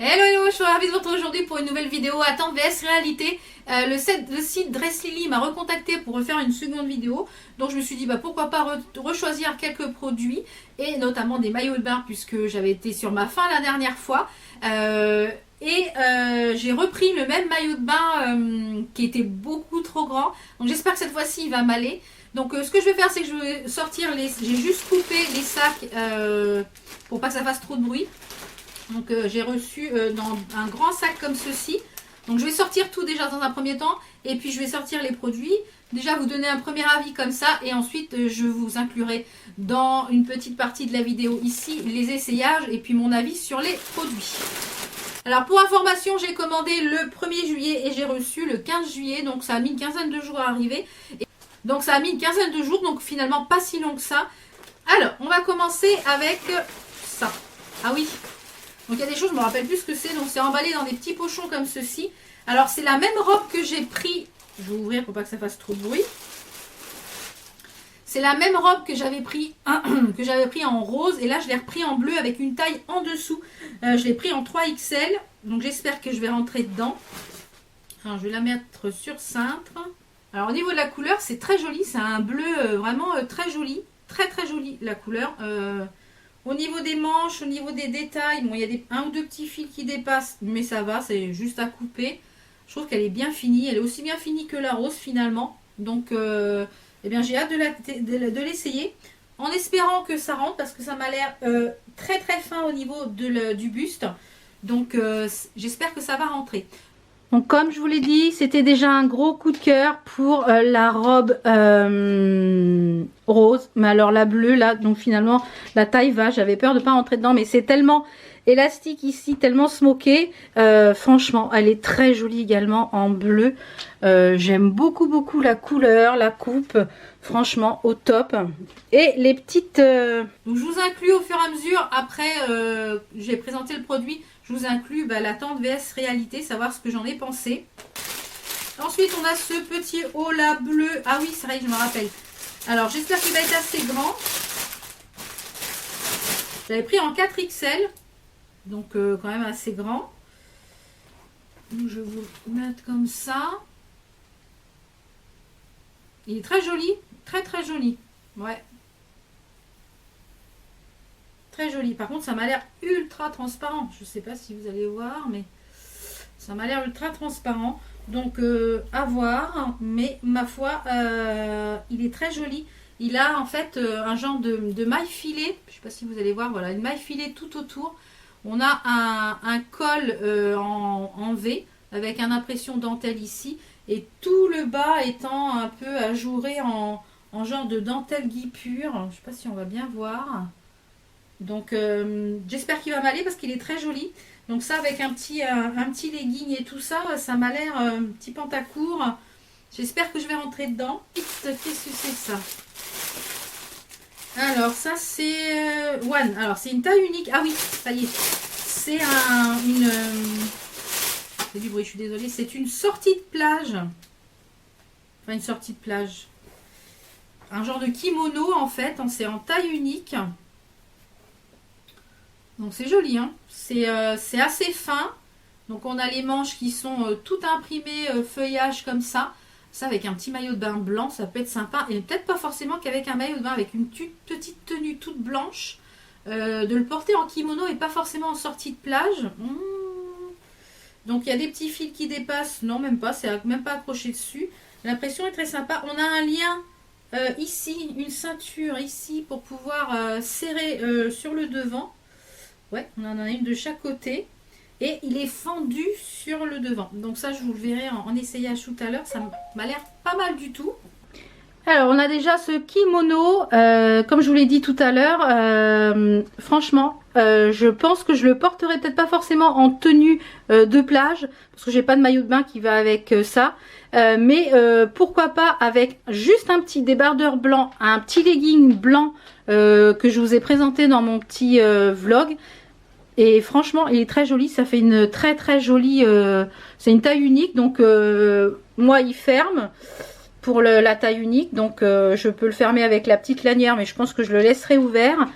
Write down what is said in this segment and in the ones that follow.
Hello hello, je suis ravie de vous retrouver aujourd'hui pour une nouvelle vidéo Attente vs réalité. Le site Dress Lily m'a recontacté pour refaire une seconde vidéo. Donc je me suis dit pourquoi pas rechoisir quelques produits et notamment des maillots de bain puisque j'avais été sur ma faim la dernière fois. J'ai repris le même maillot de bain qui était beaucoup trop grand. Donc j'espère que cette fois-ci il va m'aller. Donc ce que je vais faire, c'est que je vais sortir j'ai juste coupé les sacs pour pas que ça fasse trop de bruit. Donc j'ai reçu dans un grand sac comme ceci. Donc je vais sortir tout déjà dans un premier temps. Et puis je vais sortir les produits. Déjà vous donner un premier avis comme ça. Et ensuite je vous inclurai dans une petite partie de la vidéo ici les essayages. Et puis mon avis sur les produits. Alors pour information, j'ai commandé le 1er juillet et j'ai reçu le 15 juillet. Donc ça a mis une quinzaine de jours à arriver. Donc ça a mis une quinzaine de jours. Donc finalement pas si long que ça. Alors on va commencer avec ça. Ah oui. Donc il y a des choses, je ne me rappelle plus ce que c'est. Donc c'est emballé dans des petits pochons comme ceci. Alors c'est la même robe que j'ai pris. Je vais ouvrir pour pas que ça fasse trop de bruit. C'est la même robe que j'avais pris en rose. Et là je l'ai repris en bleu avec une taille en dessous. Je l'ai pris en 3XL. Donc j'espère que je vais rentrer dedans. Alors je vais la mettre sur cintre. Alors au niveau de la couleur, c'est très joli. C'est un bleu vraiment très joli. Très très joli la couleur. Au niveau des manches, au niveau des détails, bon, il y a un ou deux petits fils qui dépassent, mais ça va, c'est juste à couper. Je trouve qu'elle est bien finie, elle est aussi bien finie que la rose finalement. Donc, eh bien, j'ai hâte de l'essayer, en espérant que ça rentre, parce que ça m'a l'air très très fin au niveau du buste. Donc, j'espère que ça va rentrer. Donc comme je vous l'ai dit, c'était déjà un gros coup de cœur pour la robe rose. Mais alors la bleue là, donc finalement la taille va. J'avais peur de ne pas rentrer dedans, mais c'est tellement élastique ici, tellement smoké. Franchement, elle est très jolie également en bleu. J'aime beaucoup beaucoup la couleur, la coupe. Franchement, au top. Et les petites... Donc, je vous inclus au fur et à mesure, après j'ai présenté le produit. Je vous inclus l'attente vs réalité, savoir ce que j'en ai pensé. Ensuite, on a ce petit haut là bleu. Ah oui, c'est vrai, je me rappelle. Alors, j'espère qu'il va être assez grand. J'avais pris en 4XL. Donc, quand même assez grand. Donc, je vais vous le mettre comme ça. Il est très joli. Très, très joli. Ouais. Très joli. Par contre, ça m'a l'air ultra transparent. Je ne sais pas si vous allez voir, mais ça m'a l'air ultra transparent. Donc, à voir. Mais, ma foi, il est très joli. Il a en fait un genre de maille filet. Je ne sais pas si vous allez voir. Voilà, une maille filet tout autour. On a un col en V avec une impression dentelle ici. Et tout le bas étant un peu ajouré en genre de dentelle guipure. Je ne sais pas si on va bien voir. Donc j'espère qu'il va m'aller parce qu'il est très joli. Donc ça avec un petit legging et tout ça, ça m'a l'air un petit pantacourt. J'espère que je vais rentrer dedans. Qu'est-ce que c'est ça? Alors ça c'est One. Alors c'est une taille unique. Ah oui, ça y est. C'est c'est du bruit, je suis désolée. C'est une sortie de plage. Enfin une sortie de plage. Un genre de kimono en fait. C'est en taille unique. Donc c'est joli, hein. C'est assez fin. Donc on a les manches qui sont toutes imprimées feuillage comme ça. Ça avec un petit maillot de bain blanc, ça peut être sympa. Et peut-être pas forcément qu'avec un maillot de bain avec une petite tenue toute blanche. De le porter en kimono et pas forcément en sortie de plage. Donc il y a des petits fils qui dépassent. Non, même pas, c'est même pas accroché dessus. L'impression est très sympa. On a un lien ici, une ceinture ici pour pouvoir serrer sur le devant. Ouais, on en a une de chaque côté. Et il est fendu sur le devant. Donc ça, je vous le verrai en essayage tout à l'heure. Ça m'a l'air pas mal du tout. Alors, on a déjà ce kimono. Comme je vous l'ai dit tout à l'heure, franchement, je pense que je le porterai peut-être pas forcément en tenue de plage. Parce que j'ai pas de maillot de bain qui va avec ça. Mais pourquoi pas avec juste un petit débardeur blanc, un petit legging blanc que je vous ai présenté dans mon petit vlog. Et franchement, il est très joli. Ça fait une très très jolie... c'est une taille unique. Donc, moi, il ferme pour la taille unique. Donc, je peux le fermer avec la petite lanière. Mais je pense que je le laisserai ouvert.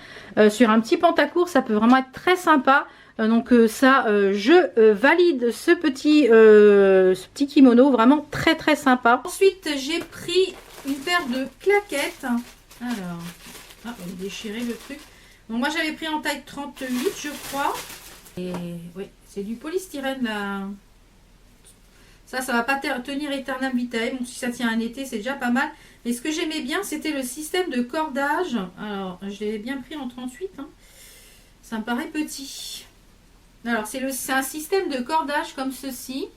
Sur un petit pantacourt, ça peut vraiment être très sympa. Donc ça, je valide ce petit kimono, vraiment très très sympa. Ensuite, j'ai pris une paire de claquettes. Alors, ah, on a déchiré le truc. Donc moi, j'avais pris en taille 38, je crois. Et oui, c'est du polystyrène là. Ça va pas tenir Aeternam Vitae. Bon, si ça tient un été, c'est déjà pas mal. Mais ce que j'aimais bien, c'était le système de cordage. Alors, je l'avais bien pris en 38. Hein. Ça me paraît petit. Alors, c'est un système de cordage comme ceci.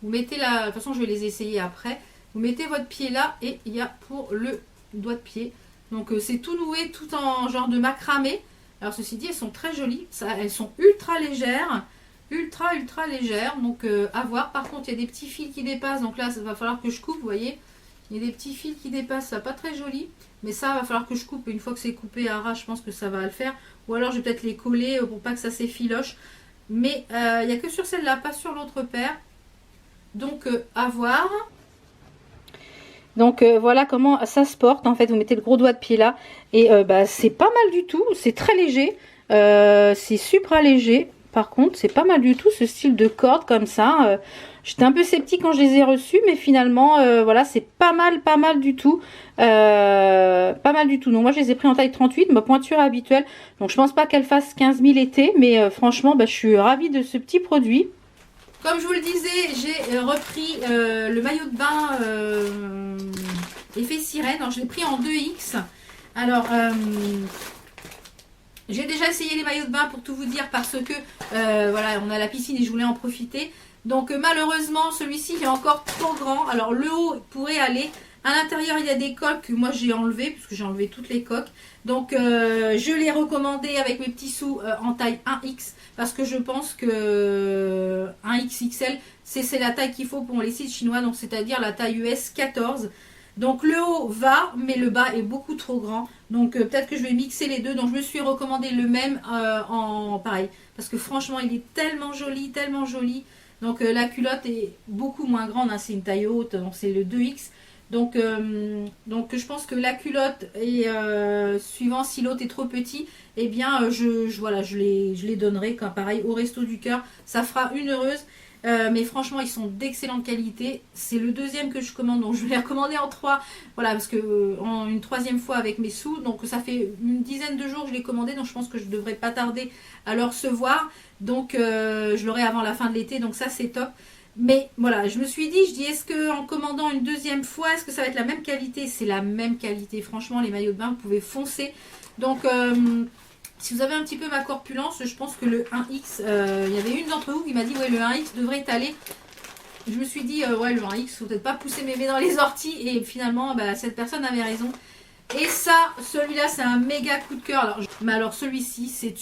Vous mettez la... De toute façon, je vais les essayer après. Vous mettez votre pied là et il y a pour le doigt de pied. Donc, c'est tout noué, tout en genre de macramé. Alors, ceci dit, elles sont très jolies. Elles sont ultra légères. Ultra légères. Donc, à voir. Par contre, il y a des petits fils qui dépassent. Donc là, ça va falloir que je coupe, vous voyez. Il y a des petits fils qui dépassent. Ça pas très joli. Mais ça, va falloir que je coupe. Une fois que c'est coupé à ras, je pense que ça va le faire. Ou alors, je vais peut-être les coller pour pas que ça s'effiloche. Mais il n'y a que sur celle-là, pas sur l'autre paire. Donc, à voir. Donc voilà comment ça se porte. En fait, vous mettez le gros doigt de pied là. Et c'est pas mal du tout. C'est très léger. C'est supra léger. Par contre, c'est pas mal du tout ce style de corde comme ça. J'étais un peu sceptique quand je les ai reçus. Mais finalement, voilà, c'est pas mal du tout. Pas mal du tout. Donc moi, je les ai pris en taille 38. Ma pointure habituelle. Donc je pense pas qu'elle fasse 15 000 été. Mais franchement, je suis ravie de ce petit produit. Comme je vous le disais, j'ai repris le maillot de bain effet sirène. Alors, je l'ai pris en 2X. Alors, j'ai déjà essayé les maillots de bain pour tout vous dire parce que, voilà, on a la piscine et je voulais en profiter. Donc, malheureusement, celui-ci est encore trop grand. Alors, le haut pourrait aller. À l'intérieur, il y a des coques que moi, j'ai enlevées puisque j'ai enlevé toutes les coques. Donc, je l'ai recommandé avec mes petits sous en taille 1X. Parce que je pense que 1XXL, c'est la taille qu'il faut pour les sites chinois. Donc, c'est-à-dire la taille US 14. Donc, le haut va, mais le bas est beaucoup trop grand. Donc, peut-être que je vais mixer les deux. Donc, je me suis recommandé le même en pareil. Parce que franchement, il est tellement joli, tellement joli. Donc, la culotte est beaucoup moins grande. Hein, c'est une taille haute. Donc, c'est le 2X. Donc, je pense que la culotte, et suivant si l'autre est trop petit, eh bien, je les donnerai comme pareil au Resto du Cœur. Ça fera une heureuse. Mais franchement, ils sont d'excellente qualité. C'est le deuxième que je commande. Donc, je vais les recommander en 3. Voilà, parce que une troisième fois avec mes sous. Donc, ça fait une dizaine de jours que je l'ai commandé. Donc, je pense que je ne devrais pas tarder à le recevoir. Donc, je l'aurai avant la fin de l'été. Donc, ça, c'est top. Mais voilà, je me suis dit, est-ce que en commandant une deuxième fois, est-ce que ça va être la même qualité? C'est la même qualité. Franchement, les maillots de bain, vous pouvez foncer. Donc, si vous avez un petit peu ma corpulence, je pense que le 1X, il y avait une d'entre vous qui m'a dit, ouais, le 1X devrait aller. Je me suis dit, ouais, le 1X, faut peut-être pas pousser mes mains dans les orties. Et finalement, cette personne avait raison. Et ça, celui-là, c'est un méga coup de cœur. Mais alors, celui-ci, c'est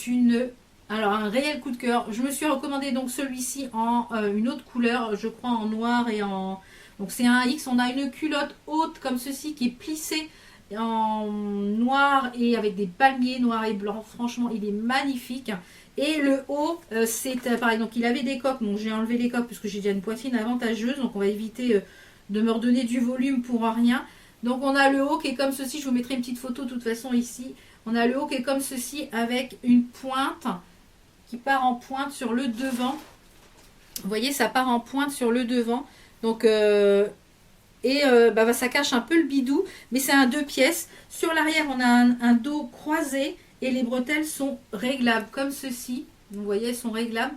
alors un réel coup de cœur. Je me suis recommandé donc celui-ci en une autre couleur, je crois en noir et en... Donc c'est un X, on a une culotte haute comme ceci qui est plissée en noir et avec des palmiers noirs et blancs. Franchement, il est magnifique. Et le haut, c'est pareil. Donc il avait des coques, donc j'ai enlevé les coques parce que j'ai déjà une poitrine avantageuse. Donc on va éviter de me redonner du volume pour rien. Donc on a le haut qui est comme ceci. Je vous mettrai une petite photo de toute façon ici. On a le haut qui est comme ceci avec une pointe qui part en pointe sur le devant. Vous voyez, ça part en pointe sur le devant. Donc, ça cache un peu le bidou, mais c'est un 2 pièces. Sur l'arrière, on a un dos croisé et les bretelles sont réglables comme ceci. Vous voyez, elles sont réglables.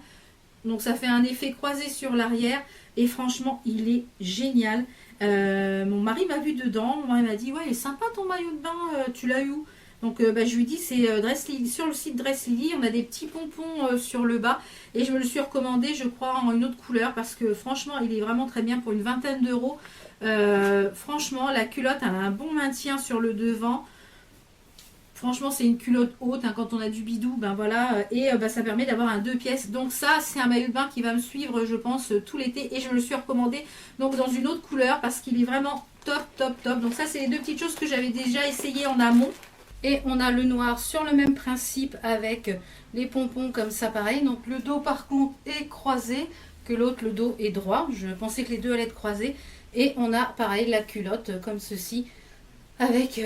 Donc, ça fait un effet croisé sur l'arrière. Et franchement, il est génial. Mon mari m'a vu dedans. Mon mari m'a dit, ouais, il est sympa ton maillot de bain. Tu l'as eu où? Donc je lui dis c'est sur le site Dress Lily, on a des petits pompons sur le bas et je me le suis recommandé je crois en une autre couleur parce que franchement il est vraiment très bien pour une vingtaine d'euros. Franchement la culotte elle a un bon maintien sur le devant. Franchement c'est une culotte haute hein, quand on a du bidou voilà et ça permet d'avoir un 2 pièces. Donc ça c'est un maillot de bain qui va me suivre je pense tout l'été et je me le suis recommandé donc dans une autre couleur parce qu'il est vraiment top. Donc ça c'est les deux petites choses que j'avais déjà essayé en amont. Et on a le noir sur le même principe avec les pompons comme ça pareil. Donc le dos par contre est croisé, que l'autre le dos est droit. Je pensais que les deux allaient être croisés. Et on a pareil la culotte comme ceci avec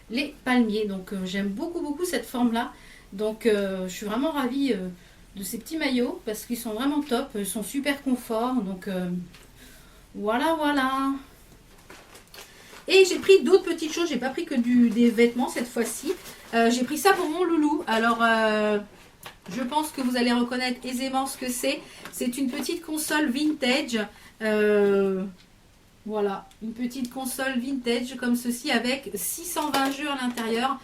les palmiers. Donc j'aime beaucoup cette forme-là. Donc je suis vraiment ravie de ces petits maillots parce qu'ils sont vraiment top. Ils sont super confort. Donc voilà. Et j'ai pris d'autres petites choses. J'ai pas pris que des vêtements cette fois-ci. J'ai pris ça pour mon loulou. Alors je pense que vous allez reconnaître aisément ce que c'est. C'est une petite console vintage. Voilà, une petite console vintage comme ceci avec 620 jeux à l'intérieur.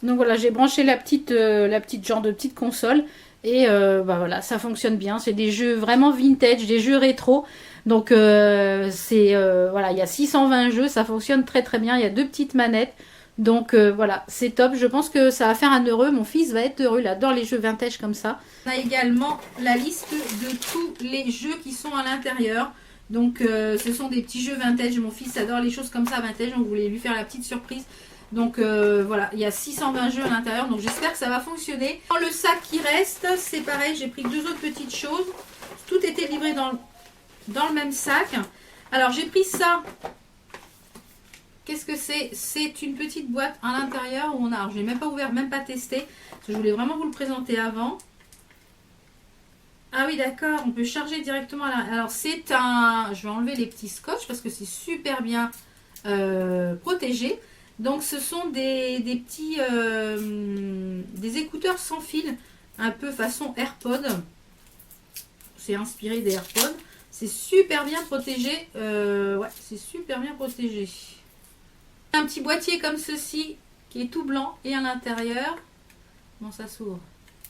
Donc voilà, j'ai branché la petite genre de petite console et bah voilà, ça fonctionne bien. C'est des jeux vraiment vintage, des jeux rétro. Donc voilà, il y a 620 jeux, ça fonctionne très bien. Il y a deux petites manettes. Donc voilà, c'est top. Je pense que ça va faire un heureux. Mon fils va être heureux. Il adore les jeux vintage comme ça. On a également la liste de tous les jeux qui sont à l'intérieur. Donc ce sont des petits jeux vintage. Mon fils adore les choses comme ça vintage. On voulait lui faire la petite surprise. Donc voilà, il y a 620 jeux à l'intérieur. Donc j'espère que ça va fonctionner. Dans le sac qui reste, c'est pareil. J'ai pris deux autres petites choses. Tout était livré dans le même sac. Alors j'ai pris ça. Qu'est-ce que c'est? C'est une petite boîte à l'intérieur où on a... Alors, je ne l'ai même pas ouvert, même pas testé. Parce que je voulais vraiment vous le présenter avant. Ah oui, d'accord. On peut charger directement à la... Alors, c'est un... Je vais enlever les petits scotch parce que c'est super bien protégé. Donc, ce sont des petits... des écouteurs sans fil. Un peu façon AirPod. C'est inspiré des AirPods. C'est super bien protégé. Ouais, c'est super bien protégé. Un petit boîtier comme ceci qui est tout blanc et à l'intérieur. Comment ça s'ouvre?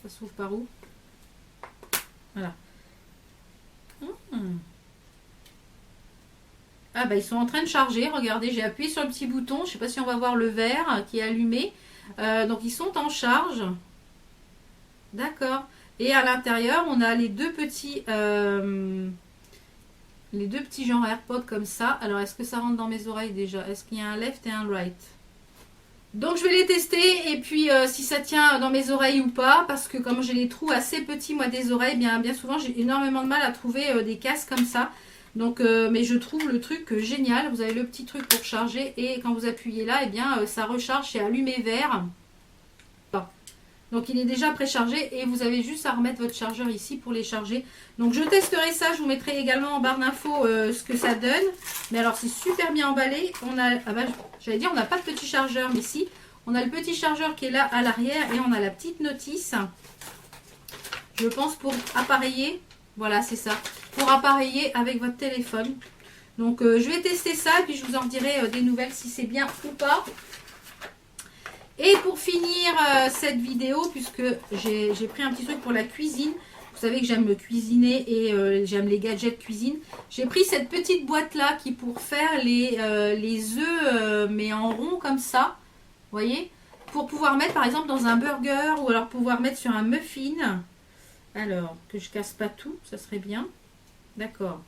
Ça s'ouvre par où? Voilà. Ah bah ils sont en train de charger. Regardez, j'ai appuyé sur le petit bouton. Je ne sais pas si on va voir le vert qui est allumé. Donc ils sont en charge. D'accord. Et à l'intérieur, on a les deux petits genres AirPods comme ça. Alors, est-ce que ça rentre dans mes oreilles déjà? Est-ce qu'il y a un left et un right? Donc, je vais les tester. Et puis, si ça tient dans mes oreilles ou pas. Parce que comme j'ai les trous assez petits, moi, des oreilles, bien souvent, j'ai énormément de mal à trouver des casques comme ça. Donc, mais je trouve le truc génial. Vous avez le petit truc pour charger. Et quand vous appuyez là, eh bien, ça recharge. C'est allumé vert. Donc il est déjà préchargé et vous avez juste à remettre votre chargeur ici pour les charger. Donc je testerai ça, je vous mettrai également en barre d'infos ce que ça donne. Mais alors c'est super bien emballé. On a, ah bah, j'allais dire on n'a pas de petit chargeur, mais si. On a le petit chargeur qui est là à l'arrière et on a la petite notice. Je pense pour appareiller. Voilà, c'est ça. Pour appareiller avec votre téléphone. Donc je vais tester ça et puis je vous en dirai des nouvelles si c'est bien ou pas. Et pour finir cette vidéo, puisque j'ai pris un petit truc pour la cuisine, vous savez que j'aime cuisiner et j'aime les gadgets cuisine. J'ai pris cette petite boîte là qui pour faire les œufs mais en rond comme ça, vous voyez, pour pouvoir mettre par exemple dans un burger ou alors pouvoir mettre sur un muffin. Alors, que je casse pas tout, ça serait bien. D'accord.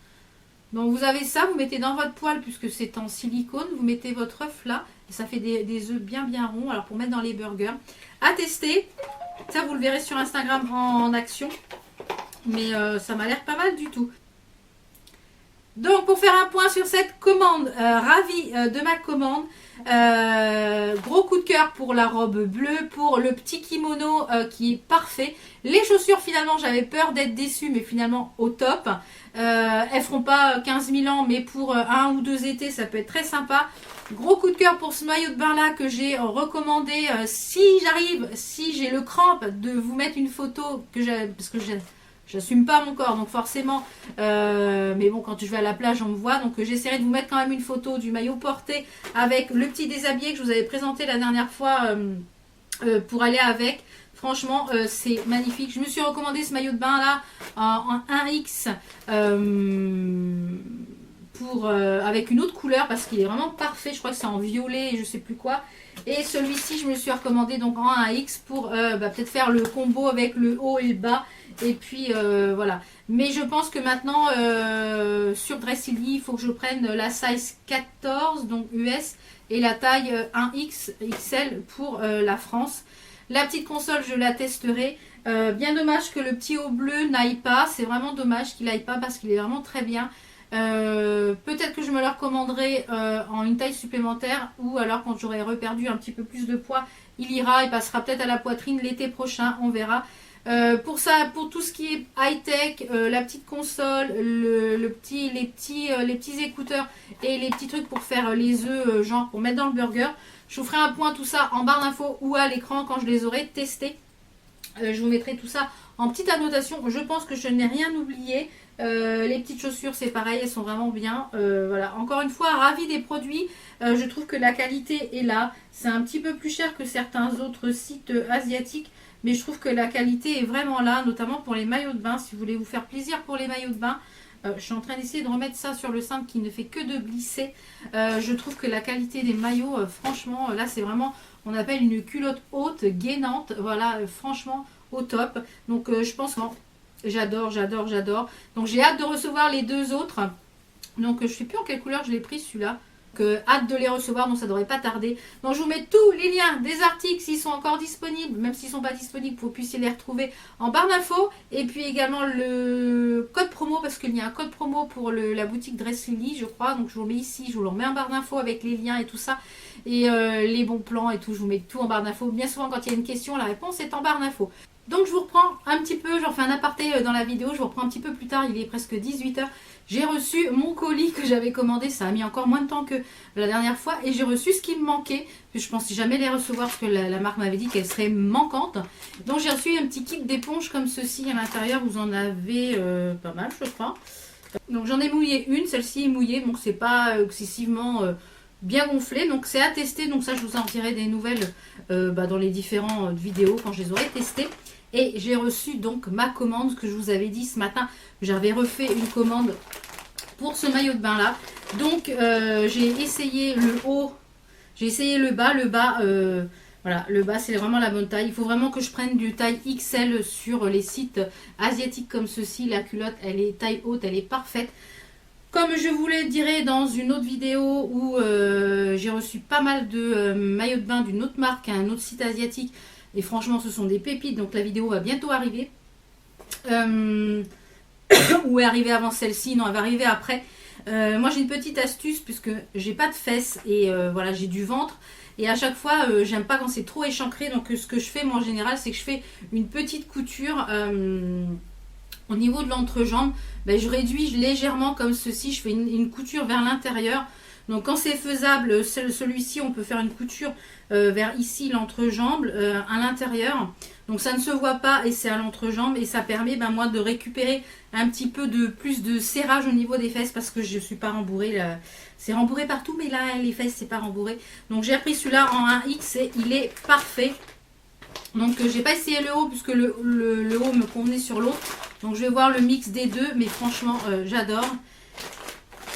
Donc vous avez ça, vous mettez dans votre poêle puisque c'est en silicone, vous mettez votre œuf là. Et ça fait des œufs bien ronds. Alors pour mettre dans les burgers. À tester. Ça vous le verrez sur Instagram en action. Mais ça m'a l'air pas mal du tout. Donc pour faire un point sur cette commande, ravie de ma commande. Gros coup de cœur pour la robe bleue, pour le petit kimono qui est parfait. Les chaussures finalement j'avais peur d'être déçue mais finalement au top. Elles feront pas 15 000 ans mais pour un ou deux étés ça peut être très sympa. Gros coup de cœur pour ce maillot de bain là que j'ai recommandé. Si j'ai le crampe de vous mettre une photo parce que j'assume pas mon corps donc forcément mais bon quand je vais à la plage on me voit donc j'essaierai de vous mettre quand même une photo du maillot porté avec le petit déshabillé que je vous avais présenté la dernière fois pour aller avec. Franchement c'est magnifique. Je me suis recommandé ce maillot de bain là en 1X avec une autre couleur parce qu'il est vraiment parfait. Je crois que c'est en violet et je sais plus quoi. Et celui-ci je me le suis recommandé donc en 1X pour peut-être faire le combo avec le haut et le bas. Et puis voilà. Mais je pense que maintenant sur Dressilly il faut que je prenne la size 14 donc US et la taille 1X XL pour la France. La petite console je la testerai. Bien dommage que le petit haut bleu n'aille pas. C'est vraiment dommage qu'il n'aille pas parce qu'il est vraiment très bien. Peut-être que je me le recommanderai en une taille supplémentaire, ou alors quand j'aurai reperdu un petit peu plus de poids, il ira et passera peut-être à la poitrine l'été prochain, on verra. Pour ça, pour tout ce qui est high-tech, la petite console, les petits écouteurs et les petits trucs pour faire les œufs, genre pour mettre dans le burger, je vous ferai un point tout ça en barre d'infos ou à l'écran quand je les aurai testés. Je vous mettrai tout ça en petite annotation. Je pense que je n'ai rien oublié. Les petites chaussures, c'est pareil, elles sont vraiment bien. Voilà, encore une fois, ravie des produits. Je trouve que la qualité est là. C'est un petit peu plus cher que certains autres sites asiatiques, mais je trouve que la qualité est vraiment là, notamment pour les maillots de bain. Si vous voulez vous faire plaisir pour les maillots de bain, je suis en train d'essayer de remettre ça sur le cintre qui ne fait que de glisser. Je trouve que la qualité des maillots, franchement, là c'est vraiment, on appelle une culotte haute, gainante. Voilà, franchement, au top. Donc je pense que j'adore, j'adore, j'adore. Donc j'ai hâte de recevoir les deux autres. Donc je ne sais plus en quelle couleur je l'ai pris celui-là. Hâte de les recevoir, donc ça devrait pas tarder. Donc je vous mets tous les liens des articles s'ils sont encore disponibles, même s'ils sont pas disponibles, pour que vous puissiez les retrouver en barre d'infos. Et puis également le code promo, parce qu'il y a un code promo pour la boutique Dress Lily, je crois. Donc je vous le mets ici, je vous le remets en barre d'infos avec les liens et tout ça. Et les bons plans et tout, je vous mets tout en barre d'infos. Bien souvent quand il y a une question, la réponse est en barre d'infos. Donc je vous reprends un petit peu, j'en fais un aparté dans la vidéo, je vous reprends un petit peu plus tard, il est presque 18h. J'ai reçu mon colis que j'avais commandé, ça a mis encore moins de temps que la dernière fois. Et j'ai reçu ce qui me manquait, que je pensais jamais les recevoir parce que la marque m'avait dit qu'elle serait manquante. Donc j'ai reçu un petit kit d'éponge comme ceci à l'intérieur, vous en avez pas mal je crois. Donc j'en ai mouillé une, celle-ci est mouillée, donc c'est pas excessivement bien gonflé. Donc c'est à tester, donc ça je vous en dirai des nouvelles dans les différentes vidéos quand je les aurai testées. Et j'ai reçu donc ma commande, ce que je vous avais dit ce matin. J'avais refait une commande pour ce maillot de bain là. Donc j'ai essayé le haut, j'ai essayé le bas. Voilà, le bas c'est vraiment la bonne taille. Il faut vraiment que je prenne du taille XL sur les sites asiatiques comme ceci. La culotte elle est taille haute, elle est parfaite. Comme je vous le dirai dans une autre vidéo où j'ai reçu pas mal de maillots de bain d'une autre marque, un autre site asiatique. Et franchement, ce sont des pépites. Donc la vidéo va bientôt arriver. Ou est arrivée avant celle-ci. Non, elle va arriver après. Moi, j'ai une petite astuce puisque j'ai pas de fesses. Et voilà, j'ai du ventre. Et à chaque fois, j'aime pas quand c'est trop échancré. Donc ce que je fais, moi, en général, c'est que je fais une petite couture au niveau de l'entrejambe. Ben, je réduis légèrement comme ceci. Je fais une couture vers l'intérieur. Donc quand c'est faisable, celui-ci, on peut faire une couture vers ici l'entrejambe, à l'intérieur. Donc ça ne se voit pas et c'est à l'entrejambe. Et ça permet moi de récupérer un petit peu de plus de serrage au niveau des fesses parce que je ne suis pas rembourrée. C'est rembourré partout, mais là, les fesses, c'est pas rembourré. Donc j'ai repris celui-là en 1X et il est parfait. Donc j'ai pas essayé le haut puisque le haut me convenait sur l'autre. Donc je vais voir le mix des deux, mais franchement, j'adore.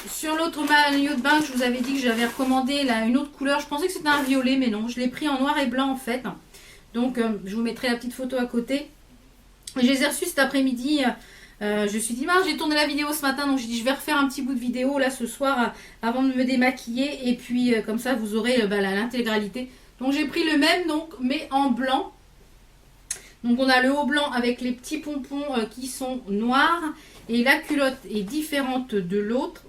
Sur l'autre maillot de bain, je vous avais dit que j'avais recommandé une autre couleur. Je pensais que c'était un violet, mais non. Je l'ai pris en noir et blanc en fait. Donc, je vous mettrai la petite photo à côté. Je les ai reçus cet après-midi. Je me suis dit, j'ai tourné la vidéo ce matin. Donc, j'ai dit, je vais refaire un petit bout de vidéo là ce soir avant de me démaquiller. Et puis, comme ça, vous aurez l'intégralité. Donc, j'ai pris le même, donc, mais en blanc. Donc, on a le haut blanc avec les petits pompons qui sont noirs. Et la culotte est différente de l'autre.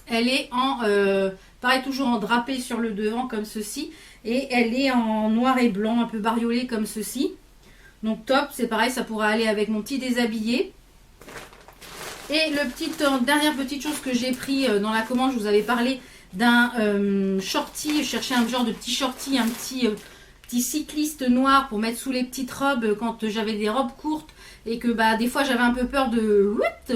Elle est en, pareil, toujours en drapé sur le devant comme ceci. Et elle est en noir et blanc, un peu bariolé comme ceci. Donc top, c'est pareil, ça pourra aller avec mon petit déshabillé. Et dernière petite chose que j'ai pris dans la commande, je vous avais parlé d'un shorty. Je cherchais un genre de petit shorty, un petit cycliste noir pour mettre sous les petites robes quand j'avais des robes courtes. Et que des fois j'avais un peu peur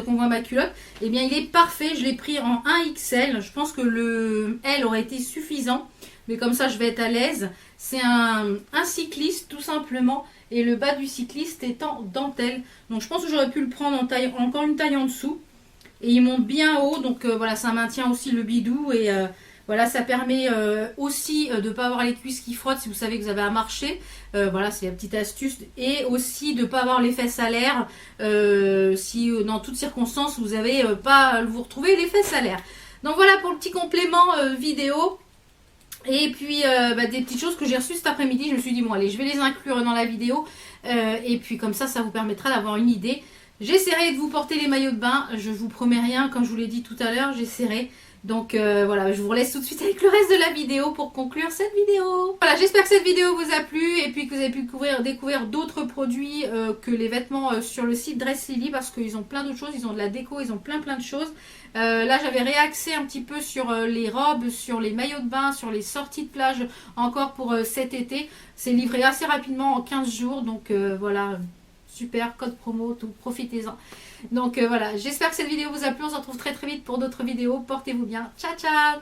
qu'on voit ma culotte. Et bien il est parfait, je l'ai pris en 1XL. Je pense que le L aurait été suffisant. Mais comme ça je vais être à l'aise. C'est un cycliste tout simplement. Et le bas du cycliste est en dentelle. Donc je pense que j'aurais pu le prendre encore une taille en dessous. Et il monte bien haut. Donc voilà, ça maintient aussi le bidou. Et voilà, ça permet aussi de ne pas avoir les cuisses qui frottent si vous savez que vous avez à marcher. Voilà, c'est la petite astuce. Et aussi de ne pas avoir les fesses à l'air si dans toutes circonstances vous avez vous retrouvez les fesses à l'air. Donc voilà pour le petit complément vidéo. Et puis des petites choses que j'ai reçues cet après-midi. Je me suis dit, bon allez, je vais les inclure dans la vidéo. Et puis comme ça vous permettra d'avoir une idée. J'essaierai de vous porter les maillots de bain. Je vous promets rien, comme je vous l'ai dit tout à l'heure, j'essaierai. Donc voilà, je vous laisse tout de suite avec le reste de la vidéo pour conclure cette vidéo. Voilà, j'espère que cette vidéo vous a plu et puis que vous avez pu découvrir d'autres produits que les vêtements sur le site Dress Lily, parce qu'ils ont plein d'autres choses, ils ont de la déco, ils ont plein de choses. Là j'avais réaxé un petit peu sur les robes, sur les maillots de bain, sur les sorties de plage encore pour cet été. C'est livré assez rapidement en 15 jours, donc voilà, super, code promo, tout, profitez-en. Donc voilà, j'espère que cette vidéo vous a plu. On se retrouve très vite pour d'autres vidéos. Portez-vous bien. Ciao, ciao!